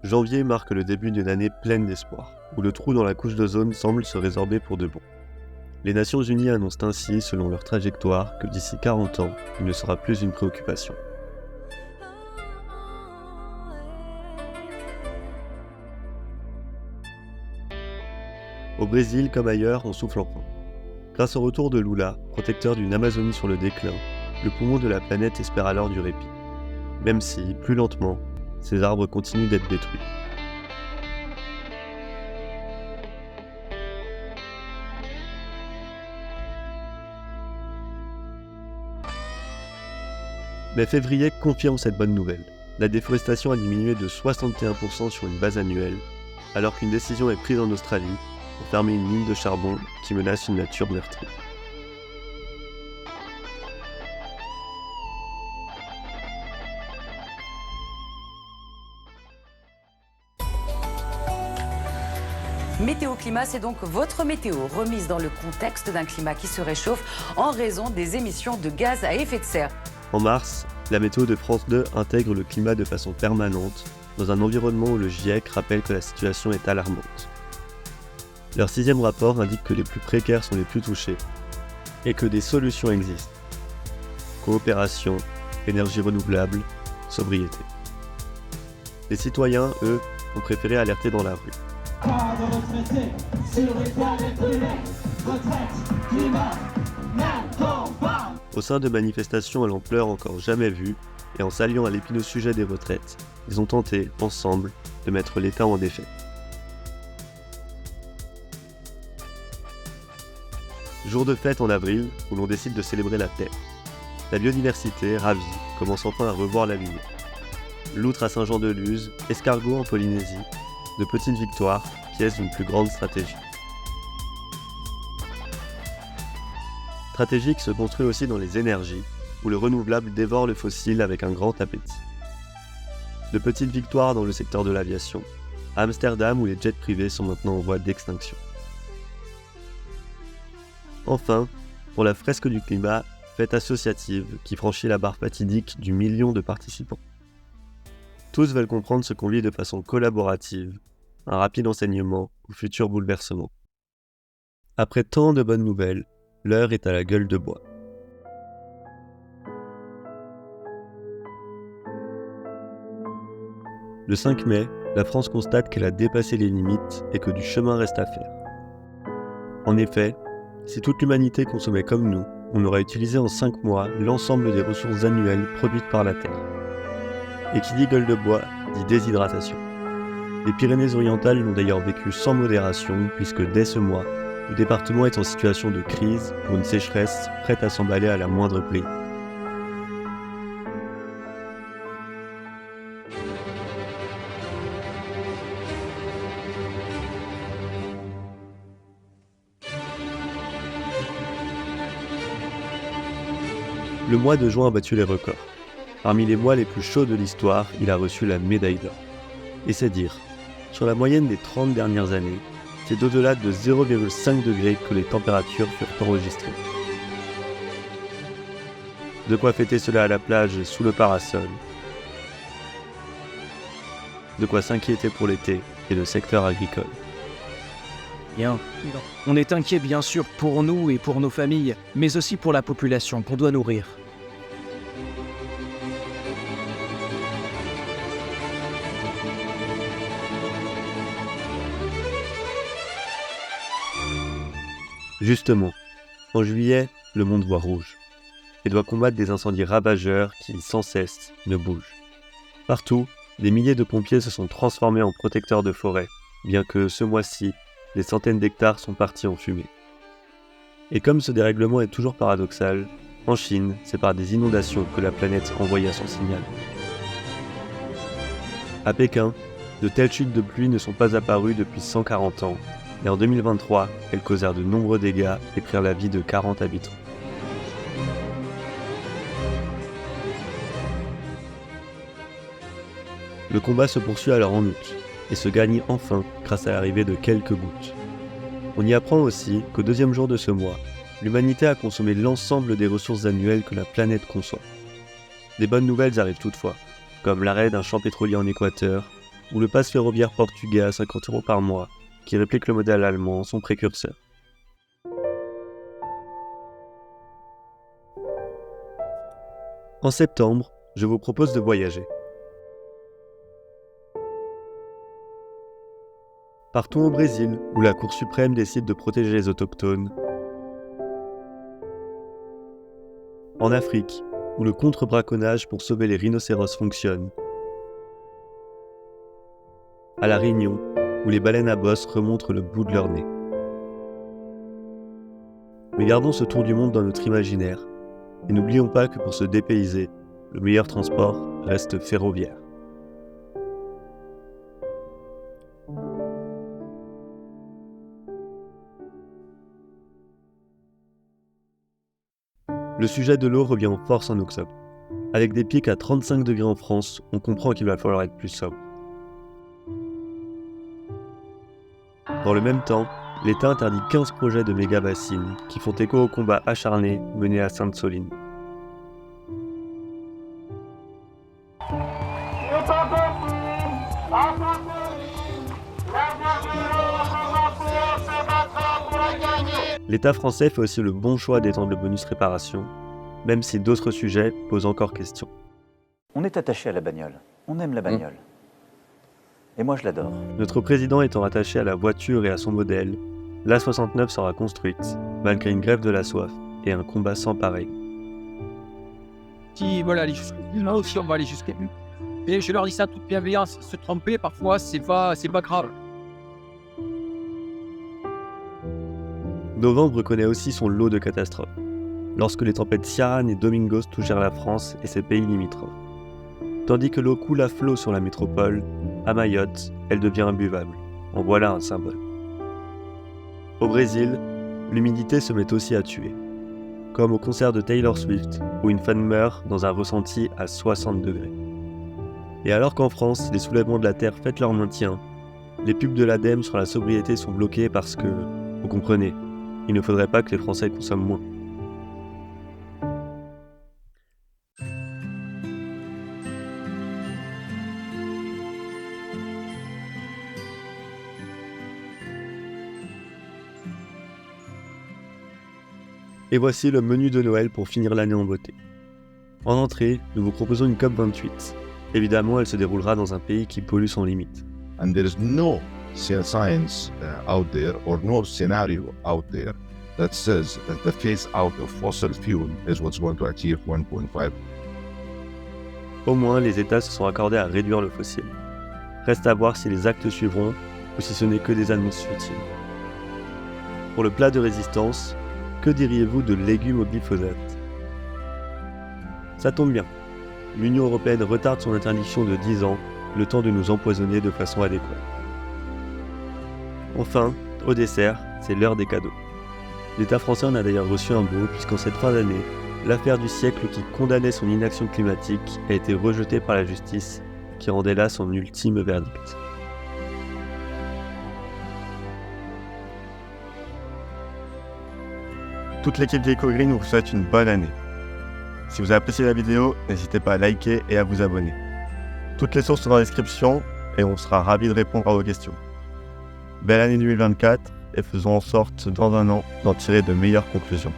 Janvier marque le début d'une année pleine d'espoir, où le trou dans la couche d'ozone semble se résorber pour de bon. Les Nations Unies annoncent ainsi, selon leur trajectoire, que d'ici 40 ans, il ne sera plus une préoccupation. Au Brésil comme ailleurs, on souffle enfin. Grâce au retour de Lula, protecteur d'une Amazonie sur le déclin, le poumon de la planète espère alors du répit. Même si, plus lentement, ces arbres continuent d'être détruits. Mais février confirme cette bonne nouvelle. La déforestation a diminué de 61% sur une base annuelle, alors qu'une décision est prise en Australie pour fermer une mine de charbon qui menace une nature meurtrie. Météo Climat, c'est donc votre météo, remise dans le contexte d'un climat qui se réchauffe en raison des émissions de gaz à effet de serre. En mars, la météo de France 2 intègre le climat de façon permanente, dans un environnement où le GIEC rappelle que la situation est alarmante. Leur 6e rapport indique que les plus précaires sont les plus touchés, et que des solutions existent. Coopération, énergie renouvelable, sobriété. Les citoyens, eux, ont préféré alerter dans la rue. Pas de retraités sur les planètes brûlées. Retraite, climat, n'attends pas. Au sein de manifestations à l'ampleur encore jamais vue, et en s'alliant à l'épineux sujet des retraites, ils ont tenté, ensemble, de mettre l'État en défaite. Jour de fête en avril, où l'on décide de célébrer la Terre. La biodiversité, ravie, commence enfin à revoir la lumière. Loutre à Saint-Jean-de-Luz, escargot en Polynésie, de petites victoires pièces d'une plus grande stratégie. Stratégie qui se construit aussi dans les énergies, où le renouvelable dévore le fossile avec un grand appétit. De petites victoires dans le secteur de l'aviation, à Amsterdam où les jets privés sont maintenant en voie d'extinction. Enfin, pour la fresque du climat, fête associative qui franchit la barre fatidique du million de participants. Tous veulent comprendre ce qu'on vit de façon collaborative, un rapide enseignement au futur bouleversement. Après tant de bonnes nouvelles, l'heure est à la gueule de bois. Le 5 mai, la France constate qu'elle a dépassé les limites et que du chemin reste à faire. En effet, si toute l'humanité consommait comme nous, on aurait utilisé en 5 mois l'ensemble des ressources annuelles produites par la Terre. Et qui dit gueule de bois, dit déshydratation. Les Pyrénées-Orientales l'ont d'ailleurs vécu sans modération, puisque dès ce mois, le département est en situation de crise pour une sécheresse prête à s'emballer à la moindre pluie. Le mois de juin a battu les records. Parmi les mois les plus chauds de l'histoire, il a reçu la médaille d'or. Et c'est dire, sur la moyenne des 30 dernières années, c'est au-delà de 0,5 degrés que les températures furent enregistrées. De quoi fêter cela à la plage sous le parasol. De quoi s'inquiéter pour l'été et le secteur agricole. Bien. On est inquiet bien sûr pour nous et pour nos familles, mais aussi pour la population qu'on doit nourrir. Justement, en juillet, le monde voit rouge et doit combattre des incendies ravageurs qui, sans cesse, ne bougent. Partout, des milliers de pompiers se sont transformés en protecteurs de forêt, bien que ce mois-ci, des centaines d'hectares sont partis en fumée. Et comme ce dérèglement est toujours paradoxal, en Chine, c'est par des inondations que la planète envoya son signal. À Pékin, de telles chutes de pluie ne sont pas apparues depuis 140 ans, et en 2023, elles causèrent de nombreux dégâts et prirent la vie de 40 habitants. Le combat se poursuit alors en août, et se gagne enfin grâce à l'arrivée de quelques gouttes. On y apprend aussi qu'au 2e jour de ce mois, l'humanité a consommé l'ensemble des ressources annuelles que la planète conçoit. Des bonnes nouvelles arrivent toutefois, comme l'arrêt d'un champ pétrolier en Équateur, ou le pass ferroviaire portugais à 50 € par mois, qui réplique le modèle allemand, son précurseur. En septembre, je vous propose de voyager. Partons au Brésil, où la Cour suprême décide de protéger les autochtones. En Afrique, où le contre-braconnage pour sauver les rhinocéros fonctionne. À La Réunion, où les baleines à bosse remontrent le bout de leur nez. Mais gardons ce tour du monde dans notre imaginaire, et n'oublions pas que pour se dépayser, le meilleur transport reste ferroviaire. Le sujet de l'eau revient en force en octobre. Avec des pics à 35 degrés en France, on comprend qu'il va falloir être plus sobre. Dans le même temps, l'État interdit 15 projets de méga-bassines qui font écho au combat acharné mené à Sainte-Soline. L'État français fait aussi le bon choix d'étendre le bonus réparation, même si d'autres sujets posent encore question. On est attaché à la bagnole, on aime la bagnole. Et moi je l'adore. Notre président étant attaché à la voiture et à son modèle, l'A69 sera construite, malgré une grève de la soif et un combat sans pareil. Si voilà, aller jusqu'à là aussi, on va aller jusqu'à lui. Et je leur dis ça toute bienveillance, se tromper parfois c'est pas grave. Novembre connaît aussi son lot de catastrophes, lorsque les tempêtes Ciarán et Domingos touchèrent la France et ses pays limitrophes. Tandis que l'eau coule à flot sur la métropole, à Mayotte, elle devient imbuvable. En voilà un symbole. Au Brésil, l'humidité se met aussi à tuer. Comme au concert de Taylor Swift, où une fan meurt dans un ressenti à 60 degrés. Et alors qu'en France, les soulèvements de la Terre fêtent leur maintien, les pubs de l'ADEME sur la sobriété sont bloquées parce que, vous comprenez, il ne faudrait pas que les Français consomment moins. Et voici le menu de Noël pour finir l'année en beauté. En entrée, nous vous proposons une COP28. Évidemment, elle se déroulera dans un pays qui pollue sans limite. And there is no science out there or no scenario out there that says that the phase out of fossil fuel is what's going to achieve 1.5. Au moins, les États se sont accordés à réduire le fossile. Reste à voir si les actes suivront ou si ce n'est que des annonces futiles. Pour le plat de résistance, que diriez-vous de légumes au glyphosate ? Ça tombe bien. L'Union européenne retarde son interdiction de 10 ans, le temps de nous empoisonner de façon adéquate. Enfin, au dessert, c'est l'heure des cadeaux. L'État français en a d'ailleurs reçu un beau, puisqu'en cette fin d'année, l'affaire du siècle qui condamnait son inaction climatique a été rejetée par la justice, qui rendait là son ultime verdict. Toute l'équipe d'EcoGreen vous souhaite une bonne année. Si vous avez apprécié la vidéo, n'hésitez pas à liker et à vous abonner. Toutes les sources sont dans la description et on sera ravis de répondre à vos questions. Belle année 2024 et faisons en sorte dans un an d'en tirer de meilleures conclusions.